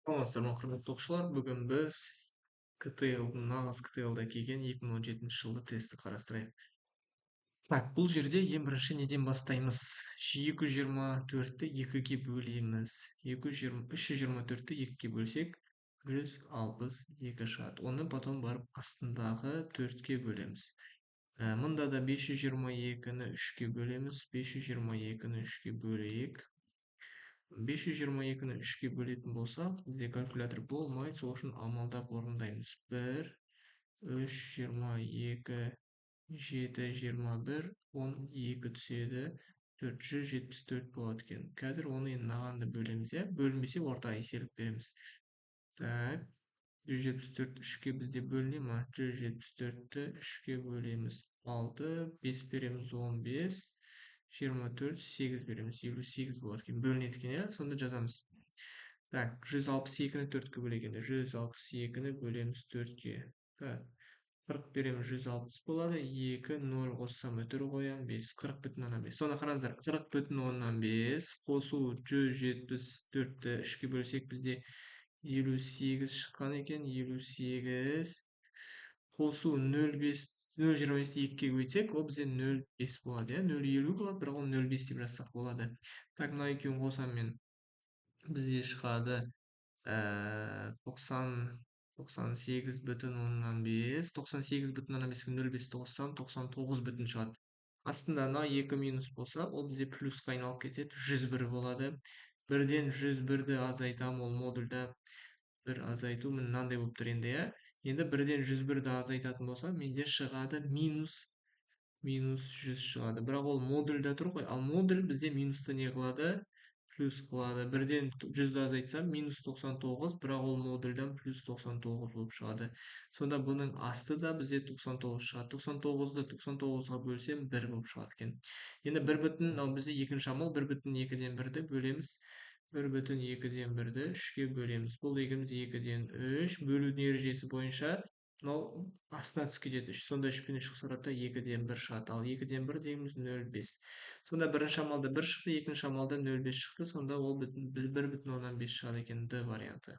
саламатсыздар ма құрметті оқушылар, бүгін біз ктл нағыз ктл да келген 2017 жылғы тестті қарастырайық. Так, бұл жерде ең бірінші неден бастаймыз? 224-ті 2-ге бөлеміз. 324-ті 2-ге бөлсек 162 шығады. Оны потом барып астындағы 4-ке бөлеміз. Мұнда да 522-ні 3-ке бөлеміз. 522-ні 3-ке бөлейік. 522-ні 3-ке бөлетін болсақ, бізде калькулятор болмайды, сол үшін амалдап орындаймыз. 1, 3, 22, 7, 21, 12 түседі, 474 болады екен. Қазір оны енді мынағанды бөлеміз, бөлінбесе орта еселік береміз. Так, 174 3-ке бізде бөліне ма? 174-ті 3-ке бөлеміз. 6, 5 береміз 15, 24, 8 береміз. 58 болады екен. Бөлінеді екен, сонда жазамыз. Так, 162-ні 4-ке бөлегенде 162-ні бөлеміз 4-ке. Так, 40 береміз 160 болады. 2, 0 қоссам өтір қоям, 5, 40,5. Сонда қараңыздар, 40,5 қосу 174-ті 3-ке бөлсек бізде 58 шыққан екен. 58 қосу 0,25-ті 2-ге көйтсек, ол бізде 0,5 болады. 0,50 болады, бірақ ол 0,5 деп жазсақ болады. Так, мына екеуін қосам мен, бізде шығады 98,5, 98,5-ке 0,5-ті қоссам 99 шығады. Астында мына 2 минус болса, ол бізде плюсқа айналып кетеді, 101 болады. Бірден 101-ді азайтам, ол модульда бір азайту мынандай болып тұр енді, Енді бірден 101-ді азайтатын болса, менде шығады минус 100 шығады. Бірақ ол модульда тұр ғой, ал модуль бізде минусты не қылады? Плюс қылады. Бірден 100-ді азайтсам, минус 99, бірақ ол модульдан плюс 99 болып шығады. Сонда бұның асты да бізде 99 шығады. 99-ды 99-ға бөлсем 1 болып шығады екен. Енді 1 бізде екінші амал 1,2-ден 1-ді бөлеміз. 1,2-ден 1-ді 3-ке бөлеміз. Бұл дегеніміз 2-ден 3. Бөлудің ережесі бойынша мынау астына түсіп кетеді. Сонда 3 пен 3 қысқарады, 2-ден 1 шығады. Ал 2-ден 1 дегеніміз 0,5. Сонда бірінші амалда 1 шықты, екінші амалда 0,5 шықты. Сонда ол 1,5 шығады екен, Д варианты.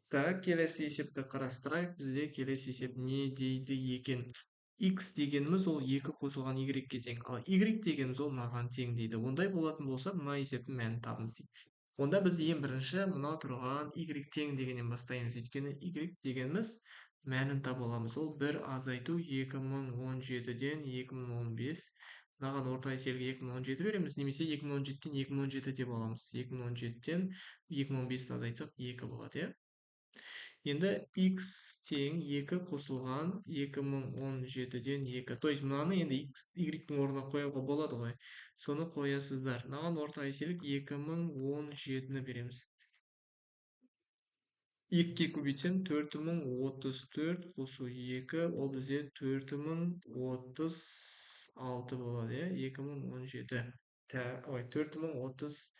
Так, келесі есепті қарастырайық. Бізде келесі есеп не дейді екен? X дегеніміз ол 2 қосылған Y-ге тең. Ал Y дегеніміз ол маған тең дейді. Ондай болатын болса, мына есептің мәнін табыңыз дейді. Онда біз ең бірінші мына тұрған Y тең дегеннен бастаймыз. Өйткені Y дегеніміз мәнін таба аламыз. Ол 1 азайту 2017-ден 2015. Мынаған орта еселік 2017 береміз, немесе 2017-тен 2017 деп аламыз. 2017-тен 2015-ті азайтсақ 2 болады, Енді x тең 2 қосылған 2017-ден 2. То есть мынаны енді y-дің орнына қоюға болады ғой. Соны қоясыздар. Мынаған орта еселік 2017-ні береміз. 2-ге көбейтсем 4034 қосу 2, ол бізде 4036 болады, 2017. Ой, 4036.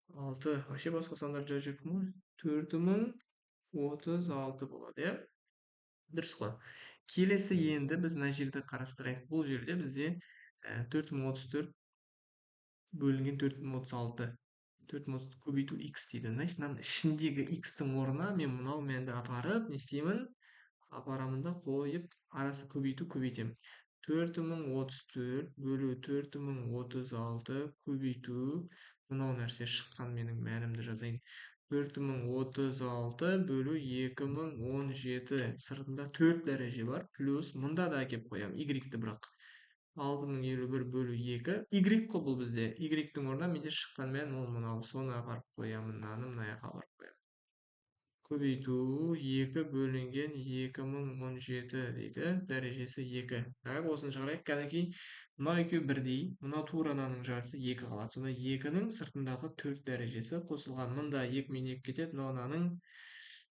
Вообще басқа сандар жазып жүрмін ғой. 4036 болады, Дұрыс қой. Келесі енді біз мына жерді қарастырайық. Бұл жерде бізде 4034 бөлінген 4036. 4036 көбейту x дейді. Значит, мынаның ішіндегі x-тің орнына мен мынау мәнді апарып, не істеймін? Апарамын да қойып, арасы көбейтем. 4034 бөлу 4036 көбейту, мынау нәрсе шыққан менің мәнімді жазайын. 4036 бөлу 2017. Сыртында 4 дәреже бар. Плюс мұнда да әкеп қоям. Y-ді бірақ. 6051 бөлу 2. Y қой бұл бізде. Y-дің орнына менде шыққан мән ол мынау. Соны апарып қоямын. Мынаны мына жаққа апарып қоямын. Көбейту 2 бөлінген 2017 дейді. Дәрежесі 2. Так, осыны шығарайық. Кәдімгі кейін мынау екеуі бірдей. Мынау тура мынаның жартысы 2 қалады. Сонда 2-ның сыртындағы 4 дәрежесі қосылған. Мында 2 мен 2 кетеді. Мынаның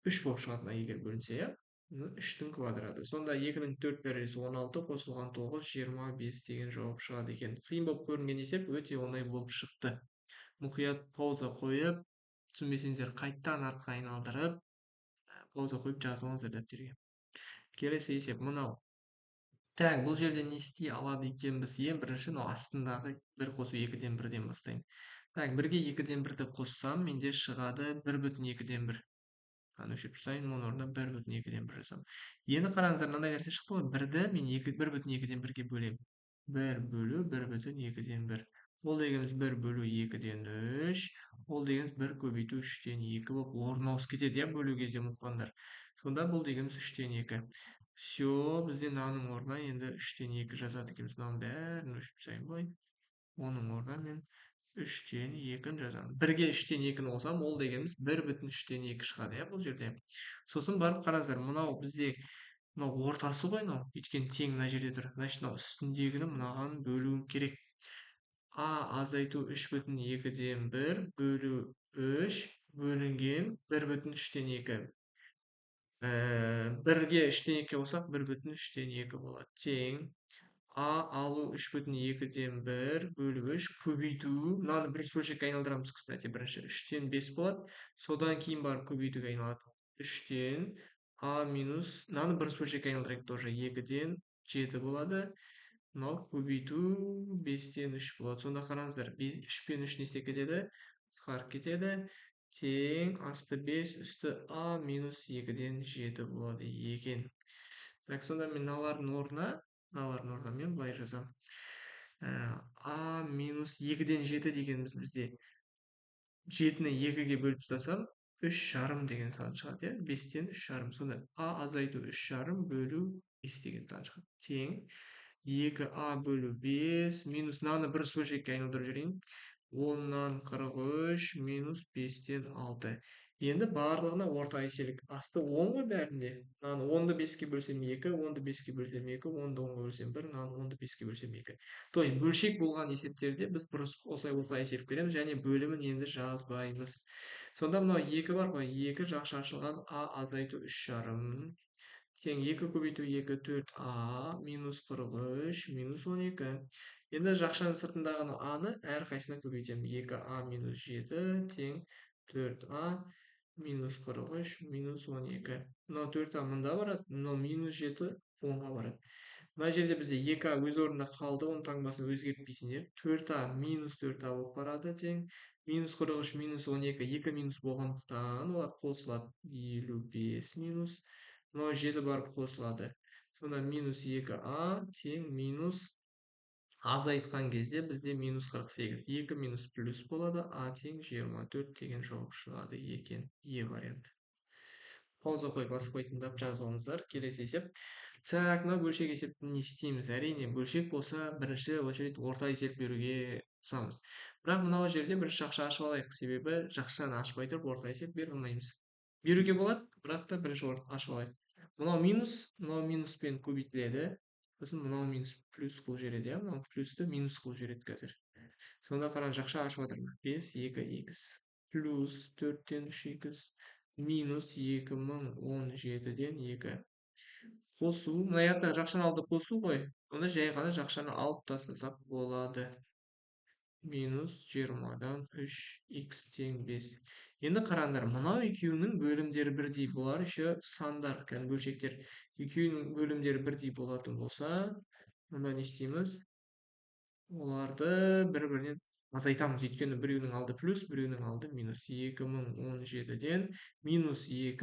3 болып шығады, егер бөлінсе, 3-тің квадраты. Сонда 2-ның 4 дәрежесі 16 қосылған 9, 25 деген жауап шығады екен. Қиын болып көрінген есеп өте оңай болып шықты. Мұқият пауза қойып, түсінбесеңіздер қайттан артқа айналдырып, пауза қойып жазыңыздар дәптерге. Келесі есеп мынау. Так, бұл жерде не істей алады екенбіз? Ең бірінші астындағы 1 қосу 2-ден 1-ден бастаймын. Так, 1-ге 2-ден 1-ді қоссам, менде шығады 1,2-ден 1. Аны өшіріп тастайын, оның орнына 1,2-ден 1 жазамын. Енді қараңыздар, мынандай нәрсе шықты ғой. 1-ді мен 1,2-ден 1-ге бөлемін. 1 бөлу 1,2-ден 1. Ол дегеніміз 1 бөлу 2-ден 3. Ол дегеніміз 1 көбейту 3-тен 2 болып орын ауысып кетеді, иә, бөлу кезде ұмытпаңдар. Сонда бұл дегеніміз 3-тен 2. Все, бізде мынаның орнына енді 3-тен 2 жазады екенбіз. Мынаның бәрін өшіріп тастайын былай. Оның орнына мен 3-тен 2-ні жазамын. 1-ге 3-тен 2-ні қосам, ол дегеніміз 1,3-тен 2 шығады, иә, бұл жерде. Сосын барып қараңыздар, мынау бізде мынау ортасы ғой мынау. Өйткені тең мына жерде тұр. Значит, мынау үстіндегіні мынаған бөлуім керек. А азайту 3,2-ден 1 бөлу 3 бөлінген 1,3-тен 2. 1-ге 3-тен 2 қосақ 1,3-тен 2 болады. Тең А алу 3,2-ден 1 бөлу 3 көбейту. Мынаны бірінші бөлшекке айналдырамыз, кстати, бірінші 3-тен 5 болады. Содан кейін барып көбейтуге айналады. 3-тен А минус, мынаны бірінші бөлшекке айналдырайық тоже. 2-ден 7 болады. Мынау көбейту 5-тен 3 болады. Сонда қараңыздар, 3 пен 3 не кетеді? Қысқарып кетеді. Тең асты 5, үсті А минус 2-ден 7 болады екен. Так, сонда мен мыналардың орнына мен былай жазамын. А минус 2-ден 7 дегеніміз бізде 7-ні 2-ге бөліп тастасам, 3 жарым деген сан шығады, иә? 5-тен 3 жарым. Сонда А азайту 3 жарым бөлу 5 деген сан шығады. Тең 2А бөлу 5 минус мынаны бірінші бөлшекке айналдырып жіберейін. 10-нан 43 минус 5-тен 6. Енді барлығына орта еселік. Асты 10 ғой бәрінде. Мынаны 10-ды 5-ке бөлсем 2, 10-ды 5-ке бөлсем 2, 10-ды 10-ға бөлсем 1, мынаны 10-ды 5-ке бөлсем 2. То есть бөлшек болған есептерде біз бұрыс осылай орта еселік береміз, және бөлімін енді жазбаймыз. Сонда мынау 2 бар ғой, 2 жақша ашылған А азайту 3 жарым. Тең 2 көбейту 2, 4А минус 43 минус 12. Енді жақшаның сыртындағы А-ны әрқайсына көбейтемін. 2А минус 7 тең 4А минус 43 минус 12. Мынау 4А мында барады, мынау минус 7 10-ға барады. Мына жерде бізде 2А өз орнында қалды, оның таңбасын өзгертпейсіңдер. 4А минус 4А болып барады тең. Минус 43 минус 12, 2 минус болғандықтан олар қосылады. 55 минус. Мынау 7 барып қосылады. Сонда минус 2А тең минус азайтқан кезде бізде минус 48. 2 минус плюс болады. А тең 24 деген жауап шығады екен. Е варианты. Пауза қойып басып тыңдап жазылыңыздар. Келесі есеп. Так, мына бөлшек есепті не істейміз? Әрине, бөлшек болса, бірінші очередь орта есеп беруге қысамыз. Бірақ мынау жерде бірінші жақша ашып алайық. Себебі жақшаны ашпай тұрып орта есеп бере алмаймыз. Беруге болады, бірақ та бірінші ашып алайық. Мынау минуспен көбейтіледі. Сосын мынау минус плюс қылып жібереді, иә? Мынау плюсті минус қылып жібереді қазір. Сонда қараңыз, жақша ашып жатырмын. 5, 2х плюс 4-тен 3х минус 2017-ден 2. Қосу. Мына жақта жақшаны алды қосу ғой. Оны жай ғана жақшаны алып тастасақ болады. Минус 20-дан 3х тең 5. Енді қараңдар, мынау екеуінің бөлімдері бірдей. Бұлар еще сандар, кәдімгі бөлшектер. Екеуінің бөлімдері бірдей болатын болса, онда не істейміз? Оларды бір-бірінен азайтамыз. Өйткені біреуінің алды плюс, біреуінің алды минус. 2017-ден минус 2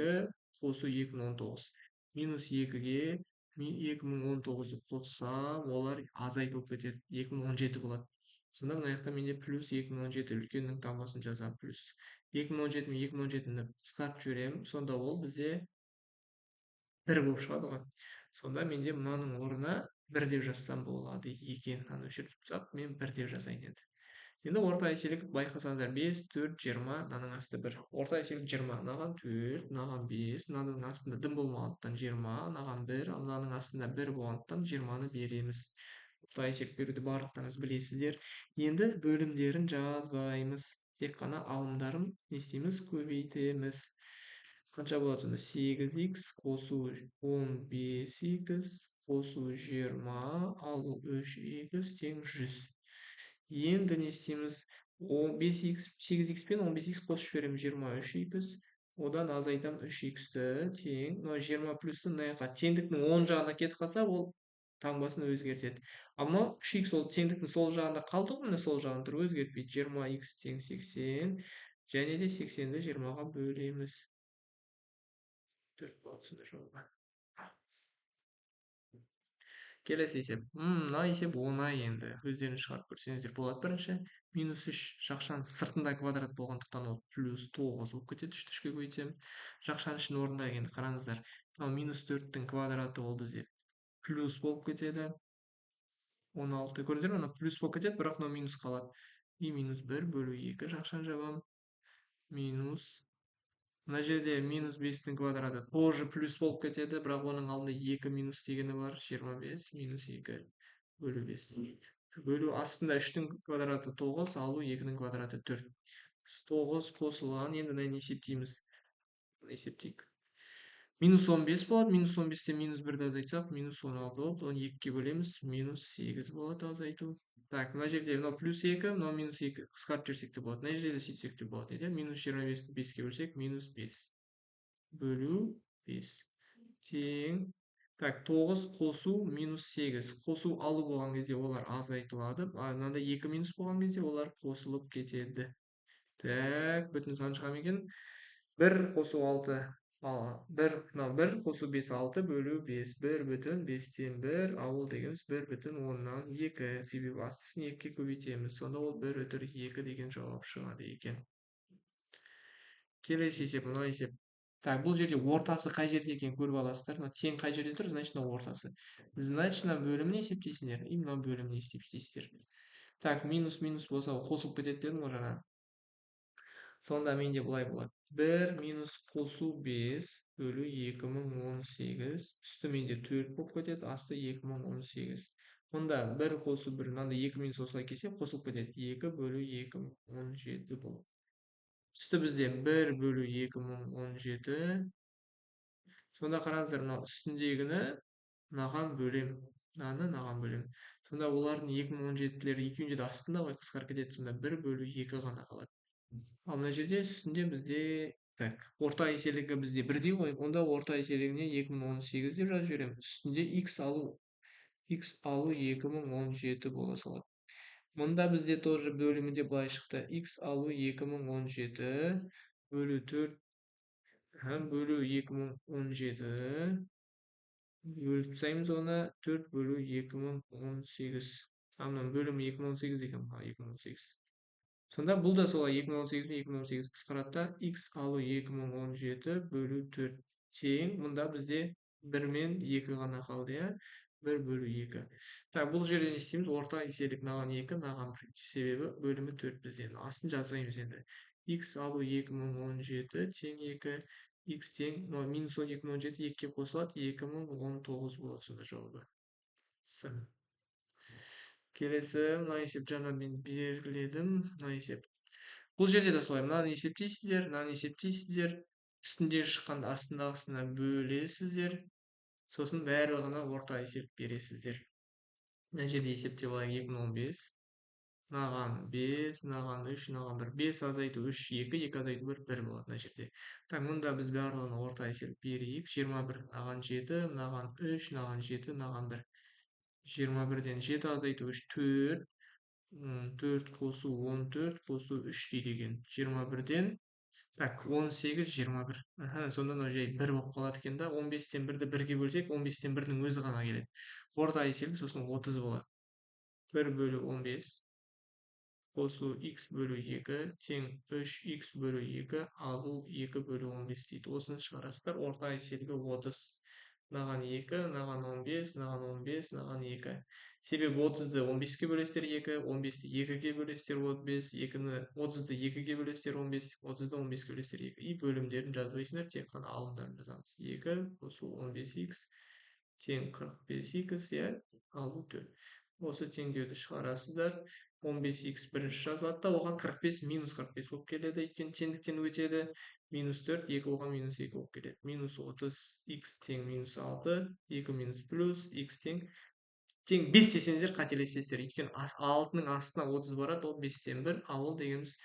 қосу 2019. Минус 2-ге 2019-ды қоссам, олар азайтып болып кетеді. 2017 болады. Сонда мына жақта менде плюс 2017 үлкеннің таңбасын жазамын плюс. 2017 мен 2017-ні қысқартып жіберемін. Сонда ол бізде 1 болып шығады ғой. Сонда менде мынаның орнына 1 деп жазсам болады екен. Аны өшіріп тастап, мен 1 деп жазайын енді. Енді орта еселік байқасаңыздар 5, 4, 20, мынаның асты 1. Орта еселік 20, мынаған 4, мынаған 5, мынаның астында дым болмағандықтан 20, мынаған 1, ал мынаның астында 1 болғандықтан 20-ны береміз. Орта еселік беруді барлықтарыңыз білесіздер. Енді бөлімдерін жазбаймыз. Тек қана алымдарын не істейміз? Көбейтеміз. Қанша болады сонда? 8х қосу 15х қосу 20 алу 3х тең 100. Енді не істейміз? 8х пен 15х қосып жіберемін 23х. Одан азайтам 3х-ті тең. 20 плюсті мына жаққа теңдіктің оң жағына кетіп қалса, ол таңбасын өзгертеді. Ал мынау 3х ол теңдіктің сол жағында қалды ғой, міне сол жағында тұр, өзгертпейді. 20х тең 80, және де 80-ді 20-ға бөлеміз. 4 болады сонда жауабы. Келесі есеп. Мына есеп оңай енді. Өздеріңіз шығарып көрсеңіздер болады. Бірінші, -3 жақшаның сыртында квадрат болғандықтан ол +9 болып кетеді. 3-ті 3-ке көбейтсем. Жақшаның ішін орындайық енді, қараңыздар. Мынау -4-тің квадраты ол бізде плюс болып кетеді. 16 көрдіңіздер ме? Мына плюс болып кетеді, бірақ мынау минус қалады. И -1 бөлу 2 жақшаны жабамын. Минус. Мына жерде -5-тің квадраты тоже плюс болып кетеді, бірақ оның алдында 2 минус дегені бар. 25 минус 2 бөлу 5. Бөлу астында 3-тің квадраты 9, алу 2-нің квадраты 4. 9 қосылған, енді мынаны есептейміз. Есептейік. -15 болады, -15-тен -1-ді азайтсақ, -16 болады, оны 2-ке бөлеміз, -8 болады азайту. Так, мына жерде мынау +2, мынау -2 қысқартып жіберсек те болады. Мына жерде сөйтсек те болады, иә? -25-ті 5-ке бөлсек, -5 бөлу 5 тең. Так, 9 қосу -8. Қосу алу болған кезде олар азайтылады. Мынандай 2 минус болған кезде олар қосылып кетеді. Так, бүтін сан шыға ма екен? 1 қосу 6. 1 қосу 5 6 бөлу 5. 1 бүтін 5-тен 1 ауыл дегеніміз 1 бүтін 10-нан 2. Себебі астысын 2-ке көбейтеміз. Сонда ол 1 өтір 2 деген жауап шығады екен. Келесі есеп, мынау есеп. Так, бұл жерде ортасы қай жерде екенін көріп аласыздар. Мына тең қай жерде тұр, значит мына ортасы. Значит мына бөлімін есептейсіңдер. И мына бөлімін есептейсіздер. Так, минус болса қосылып кетеді дедім ғой жаңа. Сонда менде былай болады. 1 минус қосу 5 бөлу 2018. Үсті менде 4 болып кетеді, асты 2018. Мұнда 1 қосу 1, мынанда 2 минус осылай келсе қосылып кетеді. 2 бөлу 2017 болады. Үсті бізде 1 бөлу 2017. Сонда қараңыздар, мынау үстіндегіні мынаған бөлем. Мынаған бөлем. Сонда олардың 2017-лері екеуінде де астында ғой қысқарып кетеді. Сонда 1 бөлу 2 ғана қалады. Ал мына жерде үстінде бізде так, орта еселігі бізде бірдей ғой. Онда орта еселігіне 2018 деп жазып жіберемін. Үстінде x алу 2017 бола салады. Мұнда бізде тоже бөлімінде былай шықты. X алу 2017 бөлу 4 бөлу 2017 бөліп тастаймыз оны 4 бөлу 2018. Мына бөлімі 2018 екен. 2018. Сонда бұл да солай 2018-ді 2018 қысқарады да x алу 2017 бөлу 4 тең. Мұнда бізде 1 мен 2 ғана қалды, иә? 1 бөлу 2. Так, бұл жерде не істейміз? Орта еселік мынаған 2, мынаған 1. Себебі бөлімі 4 бізде. Астын жазбаймыз енді. X алу 2017 тең 2. X тең, минус 10 2017 2-ке қосылады, 2019 болады сонда жауабы. С. Келесі, мына есеп жаңа мен белгіледім. Мына есеп. Бұл жерде де солай. Мынаны есептейсіздер. Үстінде шыққанда астындағысына бөлесіздер. Сосын барлығына орта есеп бересіздер. Мына жерде есептеп алайық 2015. Мынаған 5, мынаған 3, мынаған 1. 5 азайту 3, 2, 2 азайту 1, 1 болады мына жерде. Так, мұнда біз барлығына орта есеп берейік. 21, мынаған 7, мынаған 3, мынаған 7, мынаған 1. 21-ден 7 азайту 3, 4. 4 қосу 14 қосу 3 дейді екен. 21-ден так, 18, 21. Сонда мынау жай 1 болып қалады екен да. 15-тен 1-ді 1-ге бөлсек, 15-тен 1-дің өзі ғана келеді. Орта еселік сосын 30 болады. 1 бөлу 15 қосу x бөлу 2 тең 3x бөлу 2 алу 2 бөлу 15 дейді. Осыны шығарасыздар. Орта еселігі 30. Мынаған 2, мынаған 15, мынаған 15, мынаған 2. Себебі 30-ды 15-ке бөлесіздер 2, 15-ті 2-ге бөлесіздер 35, 30-ды 2-ге бөлесіздер 15, 30-ды 15-ге бөлесіздер 2. И бөлімдерін жазбайсыңдар, тек қана алымдарын жазамыз. 2 қосу 15x тең 45x, иә, алу 4. Осы теңдеуді шығарасыздар. 15x бірінші жазылады да, оған 45 минус 45 болып келеді. Өйткені теңдіктен өтеді. Минус 4, 2 оған минус 2 болып келеді. Минус 30x тең минус 6, 2 минус плюс x тең 5 десеңіздер қателесесіздер. Өйткені 6-ның астына 30 барады, ол 5-тен 1, ауыл дегеніміз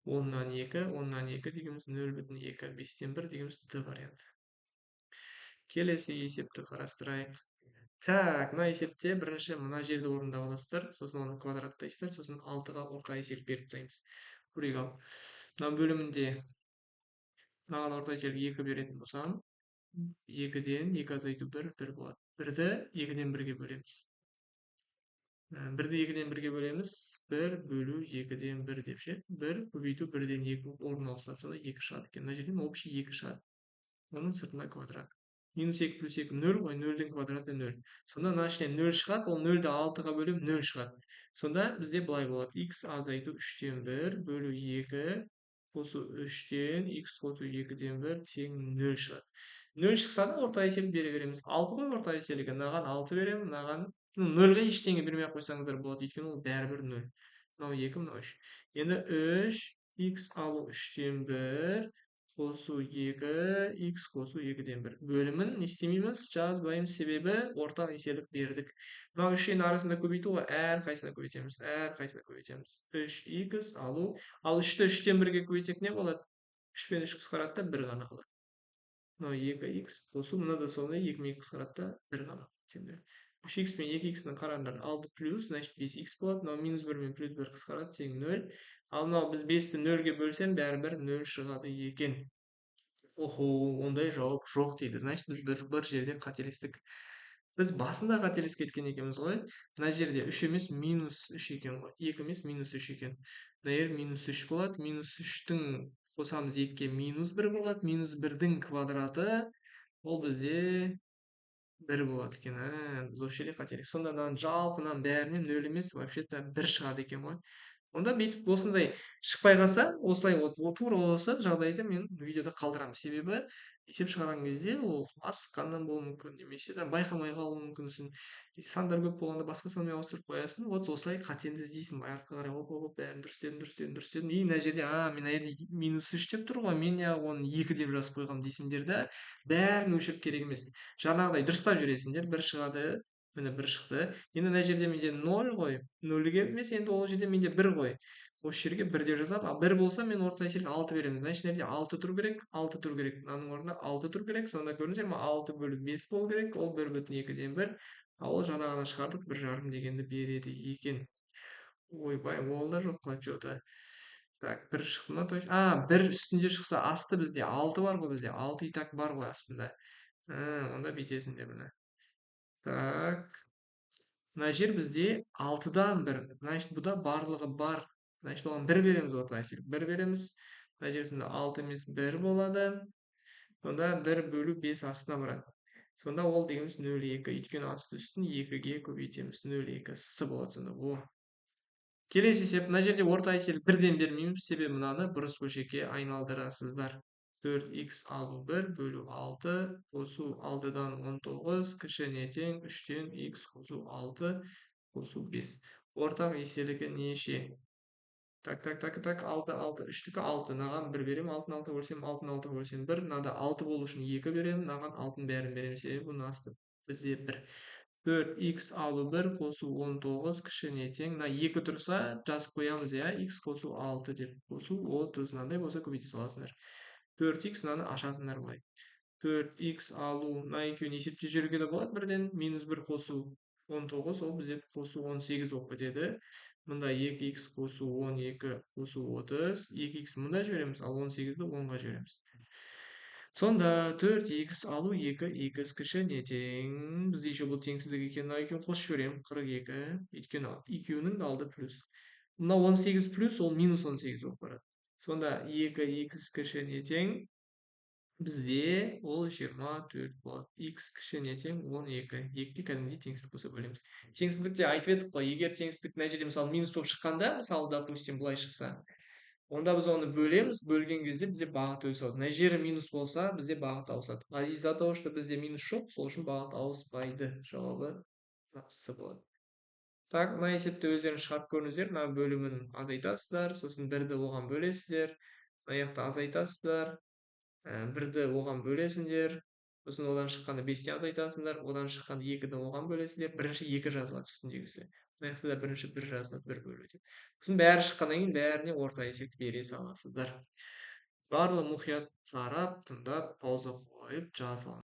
10-нан 2, 10-нан 2 дегеніміз 0,2, 5-тен 1 дегеніміз Д варианты. Келесі есепті қарастырайық. Так, мына есепте бірінші мына жерді орындап аласыздар, сосын оны квадраттайсыздар, сосын 6-ға орта есеп беріп тастаймыз. Көрейік ал. Мына бөлімінде мынаған орта есеп 2 беретін болсам, 2-ден 2 азайту 1, 1 болады. 1-ді 2-ден 1-ге бөлеміз. 1-ді 2-ден 1-ге бөлеміз. 1 бөлу 2-ден 1 деп ше. 1 көбейту 1-ден 2 орын алса, сонда 2 шығады екен. Мына жерден общий 2 шығады. Оның сыртына квадрат. Минус 2 плюс 2 0 ғой, 0-дің квадраты 0. Сонда мына ішінен 0 шығады, ол 0-ді 6-ға бөлем 0 шығады. Сонда бізде былай болады. X азайту 3-тен 1 бөлу 2 қосу 3-тен x қосу 2-ден 1 тең 0 шығады. 0 шықса да орта есеп бере береміз. 6 ғой орта есебі. Мынаған 6 беремін, мынаған 0-ға ештеңе бермей ақ қойсаңыздар болады, өйткені ол бәрібір 0. Мынау 2, мынау 3. Енді 3 x алу 3-тен 1 қосу 2, x қосу 2-ден 1. Бөлімін не істемейміз? Жазбаймыз, себебі ортақ еселік бердік. Мынау 3-ен арасында көбейту ғой, әрқайсына көбейтеміз. 3x алу. Ал 3-ті 3-тен 1-ге көбейтсек не болады? 3 пен 3 қысқарады да 1 ғана қалады. Мынау 2x қосу, мына да сондай 2 мен 2 қысқарады да 1 ғана қалады. 3x пен 2x-ның қараңдар 6 плюс, значит 5x болады. Мынау минус 1 мен плюс 1 қысқарады, тең 0. Ал мынау біз 5-ті 0-ге бөлсем, бәрібір 0 шығады екен. Охо, ондай жауап жоқ дейді. Значит, біз бір жерде қателестік. Біз басында қателесіп кеткен екенбіз ғой. Мына жерде 3 емес, минус 3 екен ғой. 2 емес, минус 3 екен. Мына жер минус 3 болады. Минус 3-тің қосамыз 2-ге минус 1 болады. Минус 1-дің квадраты ол бізде 1 болады екен. Біз осы жерде қателестік. Сонда мынаның жалпынан бәрінен 0 емес, вообще-то 1 шығады екен ғой. Онда бүйтіп осындай шықпай қалса, осылай тура осы жағдайда мен видеода қалдырамын. Себебі есеп шығарған кезде ол асыққаннан болуы мүмкін, немесе байқамай қалуы мүмкінсің. Сандар көп болғанда басқа санмен ауыстырып қоясың. Вот осылай қатеңді іздейсің. Артқа қарай оп, бәрін дұрыстедім. И мына жерде, мен мына жерде минус 3 деп тұр ғой, мен неғып оны 2 деп жазып қойғам дейсіңдер да, бәрін өшіріп керек емес. Жаңағыдай дұрыстап жібересіңдер, 1 шығады. Міне 1 шықты. Енді мына жерде менде 0 ғой. 0-ге емес, енді ол жерде менде 1 ғой. Осы жерге 1 деп жазамын. А 1 болса, мен орта есепке 6 беремін. Значит, мына жерде 6 тұру керек, 6 тұру керек. Мынаның орнына 6 тұру керек. Сонда көрдіңіздер ме? 6 бөлу 5 болу керек. Ол 1/2-ден 1. А ол жаңағыны шығардық, 1,5 дегенді береді екен. Ойбай, ол да жоқ па что-то. Так, 1 шықты ма точно? 1 үстінде шықса, асты бізде 6 бар ғой бізде. 6 и так бар ғой астында. Онда бүйтесіңдер міне. Так. Мына жер бізде 6-дан 1. Значит, бұда барлығы бар. Значит, оған 1 береміз орта есеп. 1 береміз. Мына жерінде 6 емес 1 болады. Сонда 1 бөлу 5 астына барады. Сонда ол дегеніміз 0,2. Өйткені асты үстін 2-ге көбейтеміз. 0,2 с болады сонда. Келесі есеп. Мына жерде орта есеп 1-ден бермейміз. Себебі мынаны бұрыс бөлшекке айналдырасыздар. 4x алу 1 бөлу 6 қосу 6-дан 19 кішіне тең 3-тен x қосу 6 қосу 5. Ортақ еселігі неше? Так, 6, 3-тікі 6. Мынаған 1 беремін, 6-ны 6-ға бөлсем, 6-ны 6-ға бөлсем 1. Мынада 6 болу үшін 2 беремін, мынаған 6-ның бәрін беремін. Себебі бұның асты бізде 1. 4x алу 1 қосу 19 кішіне тең. Мына 2 тұрса жазып қоямыз, x қосу 6 деп. Қосу 30. Мынандай болса көбейте саласыңдар. 4x мынаны ашасыңдар былай. 4x алу, мына екеуін есептеп жіберуге де болады бірден. Минус 1 қосу 19, ол бізде қосу 18 болып кетеді. Мында 2x қосу 12 қосу 30. 2x мында жібереміз, ал 18-ді 10-ға жібереміз. Сонда 4x алу 2x кішіне тең. Бізде еще бұл теңсіздік екен. Мына екеуін қосып жіберемін. 42. Өйткені екеуінің алды плюс. Мына 18 плюс, ол минус 18 болып барады. Сонда 2x кішіне тең. Бізде ол 24 болады. X кішіне тең 12. 2-ге кәдімгідей теңсіздік болса бөлеміз. Теңсіздікте айтып едік қой, егер теңсіздік мына жерде мысалы минус болып шыққанда, мысалы, допустим, былай шықса, онда біз оны бөлеміз, бөлген кезде бізде бағыт ауысады. Мына жері минус болса, бізде бағыт ауысады. А из-за того, что бізде минус жоқ, сол үшін бағыт ауыспайды. Жауабы с болады. Так, мына есепті өздеріңіз шығарып көріңіздер. Мына бөлімін азайтасыздар, сосын 1-ді оған бөлесіздер. Мына жақта азайтасыздар. 1-ді оған бөлесіңдер. Сосын одан шыққанда 5-тен азайтасыңдар. Одан шыққанда 2-ді оған бөлесіңдер. Бірінші 2 жазылады үстіндегісі. Мына жақта да бірінші 1 жазылады, 1 бөлу деп. Сосын бәрі шыққаннан кейін бәріне орта есепті бере саласыздар. Барлығы мұқият қарап, тыңдап, пауза қойып жазылыңдар.